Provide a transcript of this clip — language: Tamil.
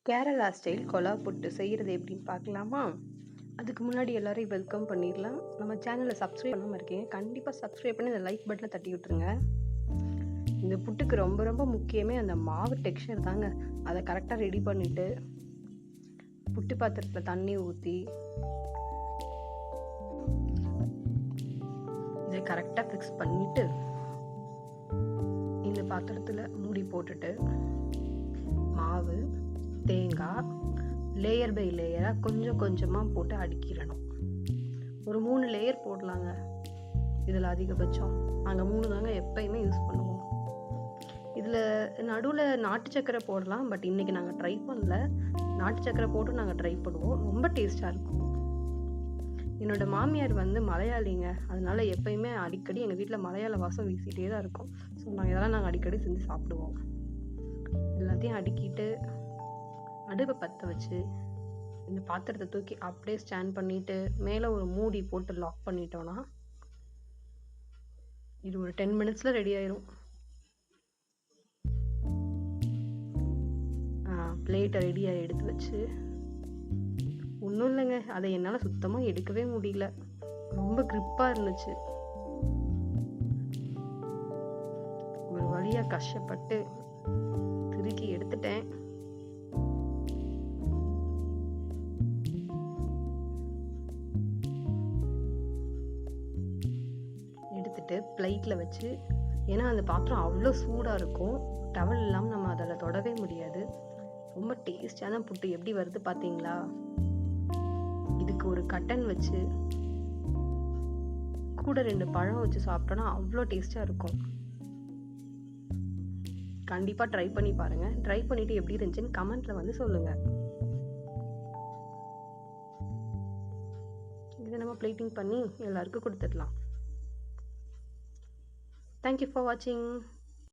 கேரளா ஸ்டைல் கொலா புட்டு செய்கிறது எப்படின்னு பார்க்கலாமா? அதுக்கு முன்னாடி எல்லாரையும் வெல்கம் பண்ணிடலாம். நம்ம சேனலை சப்ஸ்கிரைப் பண்ணாமல் இருக்கீங்க, கண்டிப்பாக சப்ஸ்கிரைப் பண்ணி அந்த லைக் பட்டனை தட்டி விட்டுருங்க. இந்த புட்டுக்கு ரொம்ப ரொம்ப முக்கியமே அந்த மாவு டெக்ஸ்சர் தாங்க. அதை கரெக்டாக ரெடி பண்ணிவிட்டு புட்டு பாத்திரத்தில் தண்ணி ஊற்றி இதை கரெக்டாக ஃபிக்ஸ் பண்ணிவிட்டு இந்த பாத்திரத்தில் மூடி போட்டுட்டு மாவு, தேங்காய் லேயர் பை லேயராக கொஞ்சம் கொஞ்சமாக போட்டு அடுக்கிடணும். ஒரு 3 லேயர் போடலாங்க. இதில் அதிகபட்சம் நாங்கள் 3 தாங்க எப்பயுமே யூஸ் பண்ணுவோம். இதில் நடுவில் நாட்டு சக்கரை போடலாம், பட் இன்றைக்கி நாங்கள் ட்ரை பண்ணல. நாட்டு சக்கரை போட்டு நாங்கள் ட்ரை பண்ணுவோம், ரொம்ப டேஸ்ட்டாக இருக்கும். என்னோடய மாமியார் வந்து மலையாளிங்க, அதனால எப்பயுமே அடிக்கடி எங்கள் வீட்டில் மலையாள வாசம் வீசிகிட்டே தான் இருக்கும். ஸோ இதெல்லாம் நாங்கள் அடிக்கடி செஞ்சு சாப்பிடுவோம். எல்லாத்தையும் அடுக்கிட்டு அடுப்பை பற்ற வச்சு இந்த பாத்திரத்தை தூக்கி அப்படியே ஸ்டாண்ட் பண்ணிட்டு மேலே ஒரு மூடி போட்டு லாக் பண்ணிட்டோன்னா இது ஒரு 10 மினிட்ஸில் ரெடி ஆயிரும். பிளேட்டை ரெடியாக எடுத்து வச்சு ஒன்றும் இல்லைங்க, அதை என்னால் சுத்தமாக எடுக்கவே முடியல, ரொம்ப கிரிப்பாக இருந்துச்சு. ஒரு வழியாக கஷ்டப்பட்டு திருக்கி எடுத்துட்டேன். எடுத்துட்டு பிளேட்டில் வச்சு, ஏன்னா அந்த பாத்திரம் அவ்வளோ சூடாக இருக்கும், டவல் இல்லாமல் நம்ம அதில் தொடவே முடியாது. ரொம்ப டேஸ்டான புட்டு எப்படி வருது பார்த்தீங்களா? இதுக்கு ஒரு கட்டன் வச்சு கூட 2 பழம் வச்சு சாப்பிட்டோன்னா அவ்வளோ டேஸ்டாக இருக்கும். கண்டிப்பாக ட்ரை பண்ணி பாருங்கள். ட்ரை பண்ணிவிட்டு எப்படி இருந்துச்சுன்னு கமெண்ட்டில் வந்து சொல்லுங்கள். இதை நம்ம பிளேட்டிங் பண்ணி எல்லாருக்கும் கொடுத்துடலாம். தேங்க்யூ ஃபார் வாட்சிங்.